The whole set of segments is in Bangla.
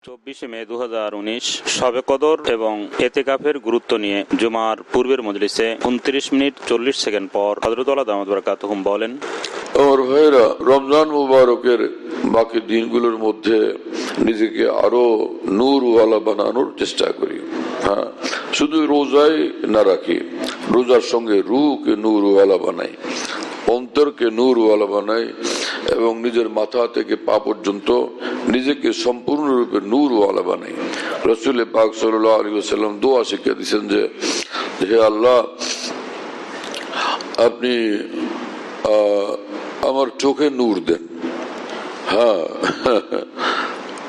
24 মে 2019 শবে কদর এবং এতেকাফের গুরুত্ব নিয়ে জুমার পূর্বের মজলিসে 29 মিনিট 40 সেকেন্ড পর হযরত আল্লাহ দামাত বারাকাতুহুম বলেন, আমার ভাইরা, রমজান মুবারকের বাকি দিনগুলোর মধ্যে নিজেকে আরো নূরওয়ালা বানানোর চেষ্টা করি। হ্যাঁ, শুধু রোজাই না রাখি, রোজার সঙ্গে রূহকে নূরওয়ালা বানাই, অন্তরকে নূরওয়ালা বানাই এবং নিজের মাথা থেকে পা পর্যন্ত নিজেকে সম্পূর্ণরূপে নূরওয়ালা বানাই। রাসূল পাক সাল্লাল্লাহু আলাইহি ওয়াসাল্লাম দোয়া শিখিয়ে দিয়েছেন যে, হে আল্লাহ, আপনি আমার চোখে নূর দেন। হ্যাঁ,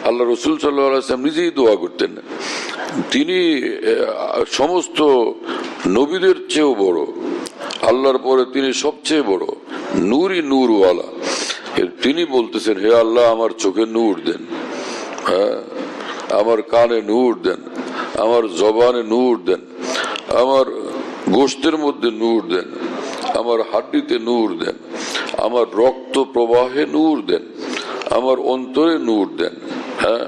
আল্লাহ রসুল সাল্লাল্লাহু আলাইহি ওয়াসাল্লাম নিজেই দোয়া করতেন। তিনি সমস্ত নবীদের চেয়েও বড়, আল্লাহর পরে তিনি সবচেয়ে বড়, নূরই নূরওয়ালা। তিনি বলতেছেন, হে আল্লাহ, আমার চোখে নূর দেন, হ্যাঁ, আমার কানে নূর দেন, আমার জবানে নূর দেন, আমার গোশতের মধ্যে নূর দেন, আমার হাড্ডিতে নূর দেন, আমার রক্ত প্রবাহে নূর দেন, আমার অন্তরে নূর দেন। হ্যাঁ,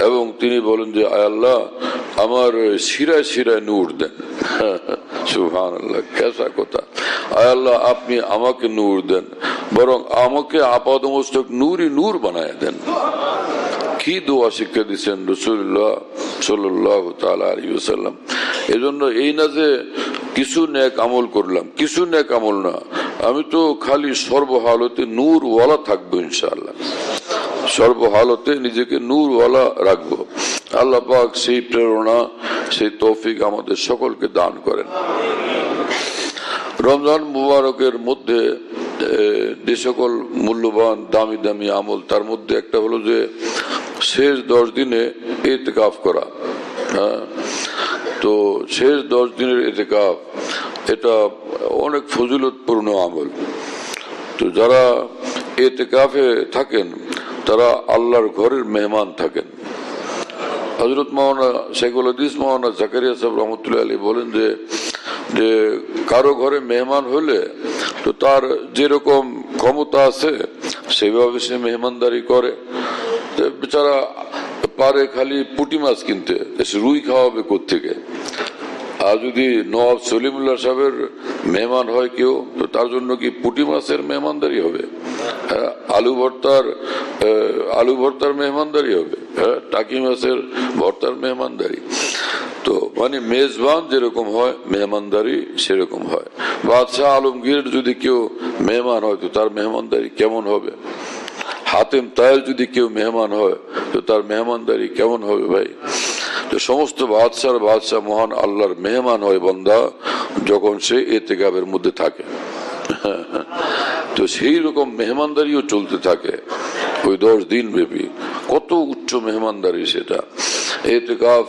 এবং তিনি বলেন যে, আয় আল্লাহ, আমার শিরায় শিরায় নূর দেন। সুবহানাল্লাহ, কেসা কথা। আয় আল্লাহ, আপনি আমাকে নূর দেন, বরং আমাকে আপাদমস্তক নূরই নূর বানায় দেন। কি দোয়া শিক্ষা দিচ্ছেন রাসূলুল্লাহ সাল্লাল্লাহু তাআলা আলাইহি ওয়াসাল্লাম। এজন্য এই না যে কিছু নেক আমল করলাম, কিছু নেক আমল না, আমি তো খালি সর্বহালতে নূরওয়ালা থাকবো ইনশাআল্লাহ, সর্বহালতে নিজেকে নূরওয়ালা রাখবো। আল্লাহ পাক সেই প্রেরণা, সেই তৌফিক আমাদের সকলকে দান করেন। রমজান মুবারকের মধ্যে যে সকল মূল্যবান দামি দামি আমল, তার মধ্যে একটা হলো যে শেষ 10 দিনে ইতিকাফ করা। হ্যাঁ, তো শেষ 10 দিনের ইতিকাফ এটা অনেক ফজিলতপূর্ণ আমল। তো যারা ইতিকাফে থাকেন তারা আল্লাহর ঘরের মেহমান থাকেন। হযরত মাওলানা শেখুল হাদিস মাওলানা জাকারিয়া সাহেব রহমতুল্লাহ আলাইহি বলেন যে কারো ঘরে মেহমান হলে তো তার যেরকম ক্ষমতা আছে সেভাবে সে মেহমানদারি করে। বেচারা পারে খালি পুঁটি মাছ কিনতে, রুই খাওয়াবে কোত্থেকে? আর যদি নওয়াব সলিমুল্লাহ সাহেবের মেহমান হয় কেউ, তো তার জন্য কি পুঁটি মাছের মেহমানদারি হবে? আলু ভর্তার মেহমানদারি হবে? টাকি মাছের ভর্তার মেহমানদারি? তো মানে মেজবান যেরকম হয় মেহমানদারি সেরকম হয়। বাদশাহ আলমগীর যদি কেউ মেহমান হয় তো তার মেহমানদারি কেমন হবে? হাতেম তায়ের যদি কেউ মেহমান হয় তো তার মেহমানদারি কেমন হবে ভাই? তো সমস্ত বাদশাহ মহান আল্লাহর মেহমান হয় বান্দা যখন সে ইতিকাফের মধ্যে থাকে। তো সেই রকম মেহমানদারিও চলতে থাকে ওই 10 দিন ব্যাপী। কত উচ্চ মেহমানদারি সেটা! ইতিকাফ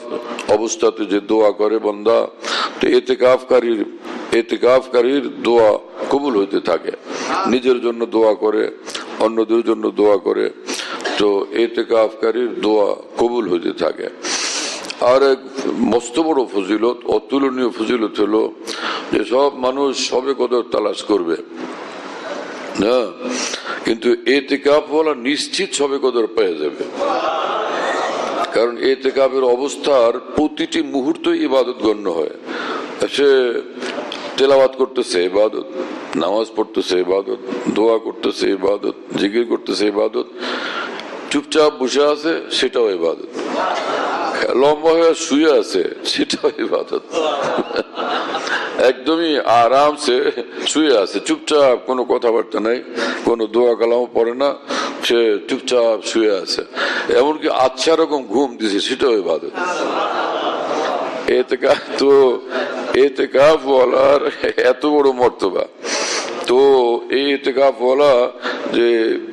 অবস্থাতে যে দোয়া করে বান্দা, তো ইতিকাফকারীর দোয়া কবুল হইতে থাকে। নিজের জন্য দোয়া করে, অন্যদের জন্য দোয়া করে, তো ইতিকাফকারীর দোয়া কবুল হইতে থাকে। আর এক মস্ত বড় ফজিলত, অতুলনীয় ফজিলত হলো যে সব মানুষ সবে কদর তালাশ করবে না, কিন্তু ইতিকাফ ওয়ালা নিশ্চিত সবে কদর পেয়ে যাবে। কারণ ইতিকাফের অবস্থার প্রতিটি মুহূর্ত ইবাদত গণ্য হয়। সে তেলাওয়াত করতেছে ইবাদত, নামাজ পড়তেছে ইবাদত, দোয়া করতেছে ইবাদত, জিকির করতেছে ইবাদত, চুপচাপ বসে আছে সেটাও ইবাদত, লম্বা হয়ে শুয়ে আছে সেটাও ইবাদত, একদমই আরামসে শুয়ে আছে, চুপচাপ, কোনো কথাবার্তা নাই, কোনো দোয়া কালামও পড়ে না, সে চুপচাপ শুয়ে আছে, এমনকি আচ্ছা রকম ঘুম দিছে সেটাও ইবাদত। ইতিকাফ ওয়ালার এত বড় মর্তবা। তো এই ইতিকাফ ওয়ালা যে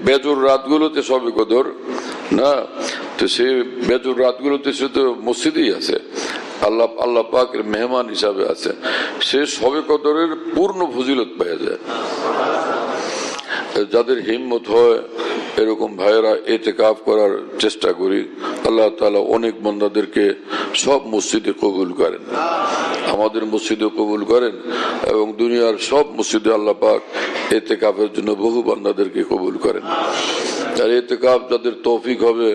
বেজর রাতগুলোতে সবে কদর না, তো সে বেজর রাতগুলোতে সে তো মসজিদেই আছে, আল্লাহ পাকের মেহমান হিসাবে আছে, সে সবে কদরের পূর্ণ ফজিলত পেয়ে যায়। যাদের হিম্মত হয় এরকম ভাইয়েরা ইতিকাফ করার চেষ্টা করি। আল্লাহ তাআলা অনেক বান্দাদেরকে সব মসজিদে কবুল করেন, আমাদের মসজিদে কবুল করেন, এবং দুনিয়ার সব মসজিদে আল্লাহ পাক ইতিকাফের জন্য বহু বান্দাদেরকে কবুল করেন। আর ইতিকাফ যাদের তৌফিক হবে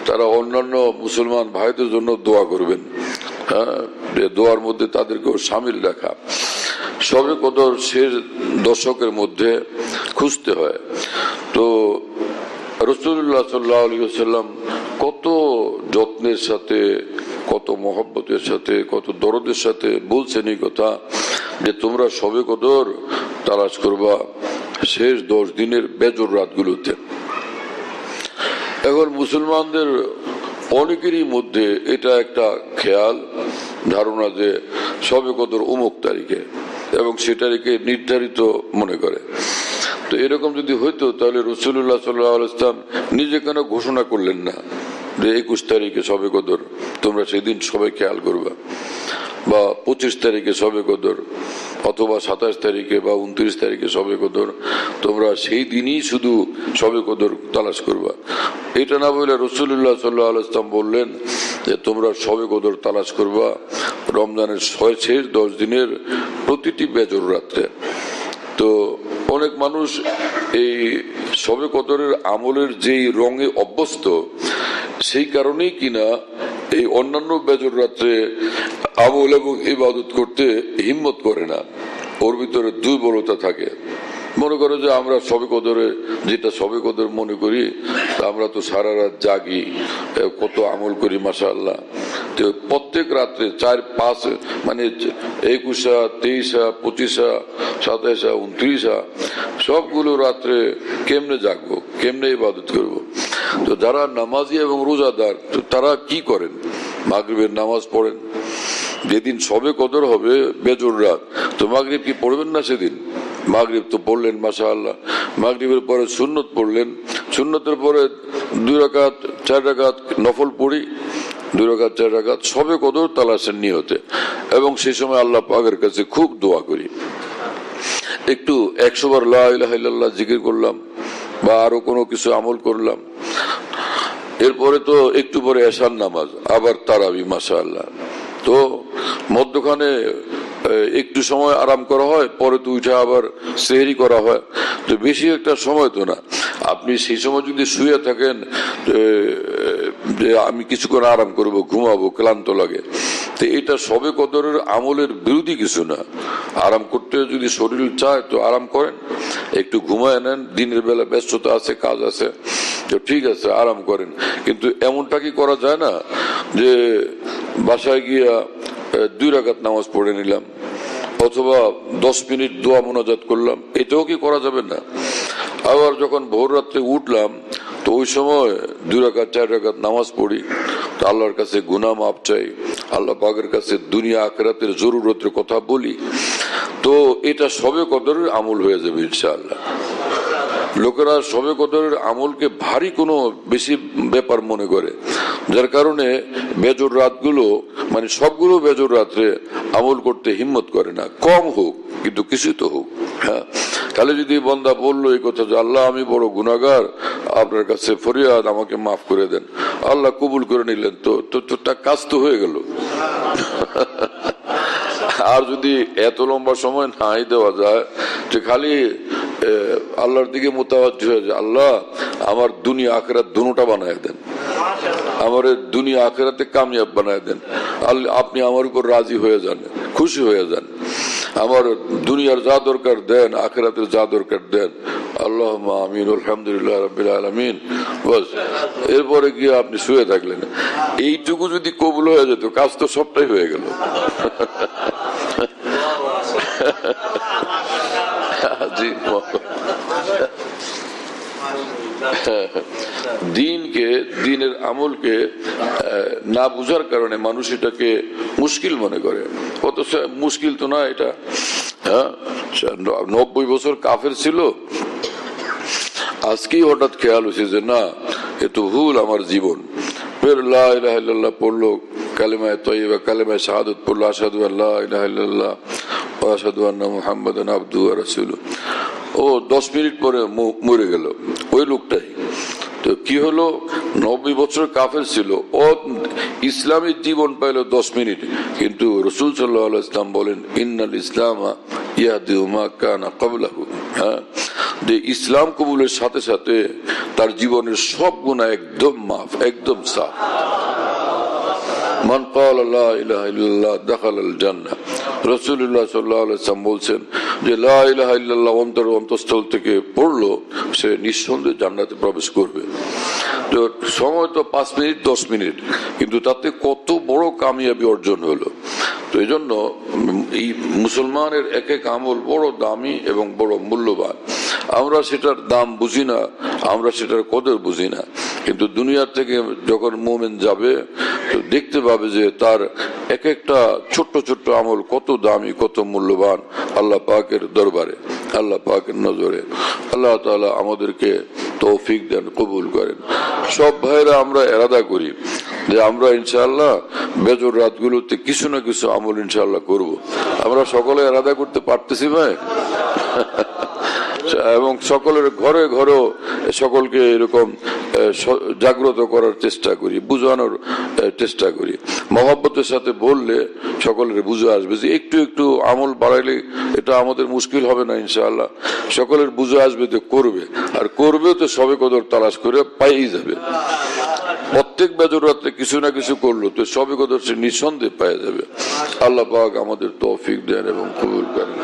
তারা অন্যান্য মুসলমান ভাইদের জন্য দোয়া করবেন, হ্যাঁ, দোয়ার মধ্যে তাদেরকেও সামিল রাখা। শবে কদর শেষ দশকের মধ্যে খুঁজতে হয়। তো রাসূলুল্লাহ সাল্লাল্লাহু আলাইহি ওয়াসাল্লাম কত যত্নের সাথে, কত মহব্বতের সাথে, কত দরদের সাথে বলছেন এই কথা যে তোমরা শবে কদর তালাশ করবা শেষ 10 দিনের বেজর রাতগুলোতে। এখন মুসলমানদের অনেকেরই মধ্যে এটা একটা খেয়াল ধারণা যে শবে কদর অমুক তারিখে, এবং সেটাকে নির্ধারিত মনে করে। তো এরকম যদি হইতো তাহলে রাসূলুল্লাহ সাল্লাল্লাহু আলাইহি ওয়াসাল্লাম নিজে কেন ঘোষণা করলেন না যে 21 তারিখে শবে কদর, তোমরা সেদিন সবাই খেয়াল করবা, বা 25 তারিখে শবে কদর, অথবা 27 তারিখে বা 29 তারিখে শবে কদর, তোমরা সেই দিনই শুধু শবে কদর তালাশ করবা। এটা না বলে রাসূলুল্লাহ সাল্লাল্লাহু আলাইহি ওয়াসাল্লাম বললেন যে তোমরা শবে কদর তালাশ করবা রমজানের শেষ 10 দিনের প্রতিটি বেজর রাত্রে। তো অনেক মানুষ এই শবে কদরের আমলের যেই রঙে অভ্যস্ত, সেই কারণেই কিনা এই অন্যান্য বেজর রাত্রে আমল এবং ইবাদত করতে হিম্মত করে না, ওর ভিতরে দুর্বলতা থাকে। মনে করো যে আমরা শবে কদরে যেটা শবে কদর মনে করি, আমরা তো সারা রাত জাগি, কত আমল করি মাশাআল্লাহ। তো প্রত্যেক রাত্রে 4-5 মানে 21, 23, 25, 27, 29 সবগুলো রাত্রে কেমনে জাগবো, কেমনে ইবাদত করবো? তো যারা নামাজি এবং রোজাদার তারা কি করেন? মাগরিবের নামাজ পড়েন। যেদিন শবে কদর হবে বেজর রাত, তো মাগরিব কি পড়বেন না সেদিন? মাগরিব তো পড়লেন মাশাআল্লাহ। মাগরিবের পরে সুন্নত পড়লেন, সুন্নতের পরে 2 রাকাত 4 রাকাত নফল পড়ি, 2 রাকাত 4 রাকাত শবে কদর তালাশের নিয়তে, এবং সেই সময় আল্লাহ পাকের কাছে খুব দোয়া করি। একটু 100 বার লা ইলাহা ইল্লাল্লাহ জিকির করলাম, বা আরো কোনো কিছু আমল করলাম। এরপরে তো একটু পরে এশার নামাজ, আবার তারাবি মাশাআল্লাহ। তো মধ্যখানে একটু সময় আরাম করা হয়, পরে তো উঠে আবার সেহরি করা হয়। তো বেশি একটা সময় তো না। আপনি সেই সময় যদি শুয়ে থাকেন যে আমি কিছুক্ষণ আরাম করব, ঘুমাবো, ক্লান্ত লাগে, তো এটা শবে কদরের আমলের বিরোধী কিছু না। আরাম করতে যদি শরীর চায় তো আরাম করেন, একটু ঘুমায় নেন, দিনের বেলা ব্যস্ততা আছে, কাজ আছে, তো ঠিক আছে আরাম করেন। কিন্তু এমনটা কি করা যায় না যে বাসায় গিয়া 2 রাকাত নামাজ পড়ে নিলাম, অথবা 10 মিনিট দোয়া মোনাজাত করলাম, এটাও কি করা যাবে না? আবার যখন ভোর রাত্রে উঠলাম তো ওই সময় 2 রাকাত 4 রাকাত নামাজ পড়ি, তো আল্লাহর কাছে গুনাহ মাপ চাই, আল্লাহ পাকের কাছে দুনিয়া আখিরাতের জরুরতের কথা বলি, তো এটা শবে কদরের আমল হয়ে যাবে ইনশাআল্লাহ। লোকেরা শবে কদরের আমলকে ভারী কোনো বেশি ব্যাপার মনে করে, যার কারণে বেজর রাতগুলো মানে সবগুলো বেজর রাত্রে আমল করতে হিম্মত করে না। কম হোক কিন্তু কিছু তো হোক। হ্যাঁ, তাহলে যদি বন্দা বললো এই কথা যে আল্লাহ আমি বড় গুনাহগার, আপনার কাছে ফরিয়াদ আমাকে মাফ করে দেন, আল্লাহ কবুল করে নিলেন, তো কাজ তো হয়ে গেল। আর যদি এত লম্বা সময় নাই দেওয়া যায়, যে খালি আল্লাহর দিকে মুতাওয়াজ্জিহ হয়ে যায়, আল্লাহ আমার দুনিয়া আখিরাত দুটোটা বানায় দেন, আমার দুনিয়া আখিরাতে কামিয়াব বানায় দেন, আপনি আমার উপর রাজি হয়ে যান, খুশি হয়ে যান, আমার দুনিয়ার যা দরকার দেন, আখিরাতের যা দরকার দেন, আল্লাহুম্মা আমিন, আলহামদুলিল্লাহ রাব্বিল আলামিন। বাস, এরপরে গিয়ে আপনি শুয়ে থাকলেন। এইটুকু যদি কবুল হয়ে যেত, কাজ তো সবটাই হয়ে গেল। জি, দিনকে, দিনের আমলকে না বুঝার কারণে মানুষ এটাকে মুশকিল মনে করে। অথচ মুশকিল তো না এটা। হ্যাঁ, 90 বছর কাফের ছিল, আজকেই হঠাৎ খেয়াল হয়েছে যে না, এ তো ভুল আমার জীবন। ফের লা ইলাহা ইল্লাল্লাহ পড়লো, কালেমায়ে তয়্যিবা, কালেমায়ে শাহাদাত পড়লো, আশহাদু আল্লা ইলাহা ইল্লাল্লাহ ওয়া আশহাদু আন্না মুহাম্মাদান আবদুহু ওয়া রাসূলুহু। ও 10 মিনিট পরে মরে গেল ওই লোকটাই। তো কি হলো, 90 বছর কাফের ছিল, ও ইসলামী জীবন পাইল 10 মিনিট। কিন্তু রাসূল সাল্লাল্লাহু আলাইহি ওয়াসাল্লাম বলেন, ইন্নাল ইসলামা ইয়াহদি মা কানা ক্বাবলাহু। হ্যাঁ, যে ইসলাম কবুলের সাথে সাথে তার জীবনের সব গুনাহ একদম মাফ, একদম সাফ। মান ক্বালা লা ইলাহা ইল্লাল্লাহ দাখালাল জান্নাহ। রাসূলুল্লাহ সাল্লাল্লাহু আলাইহি ওয়াসাল্লাম বলছেন যে লা ইলাহা ইল্লাল্লাহ অন্তঃস্থল থেকে পড়লো সে নিঃসন্দেহে জান্নাতে প্রবেশ করবে। তো সময় তো 5 মিনিট 10 মিনিট, কিন্তু তাতে কত বড় কামিয়াবি অর্জন হলো। তো এই জন্য এই মুসলমানের এক এক আমল বড় দামি এবং বড় মূল্যবান। আমরা সেটার দাম বুঝি না, আমরা সেটার কদর বুঝি না, কিন্তু দুনিয়ার থেকে যখন মুমিন যাবে তো দেখতে পাবে যে তার এক একটা ছোট্ট ছোট্ট আমল কত দামি, কত মূল্যবান আল্লাহ পাকের দরবারে, আল্লাহ পাকের নজরে। আল্লাহ তাআলা আমাদেরকে তৌফিক দেন, কবুল করেন। সব ভাইরা আমরা এরাদা করি যে আমরা ইনশাআল্লাহ বেজর রাতগুলোতে কিছু না কিছু আমল ইনশাআল্লাহ করব। আমরা সকলে এরাদা করতে পারতেছি ভাই? এবং সকলের ঘরে ঘরেও সকলকে এরকম জাগ্রত করার চেষ্টা করি, বুঝানোর চেষ্টা করি। মহব্বতের সাথে বললে সকলের বুঝে আসবে যে একটু একটু আমল বাড়াইলে এটা আমাদের মুশকিল হবে না ইনশাআল্লাহ। সকলের বুঝে আসবে তো করবে, আর করবে তো সবে কদর তালাশ করে পাইই যাবে। প্রত্যেক বেজর রাত্রে কিছু না কিছু করলো তো সবে কদর সে নিঃসন্দেহে পাওয়া যাবে। আল্লাহ পাক আমাদের তৌফিক দেন এবং কবুল করেন।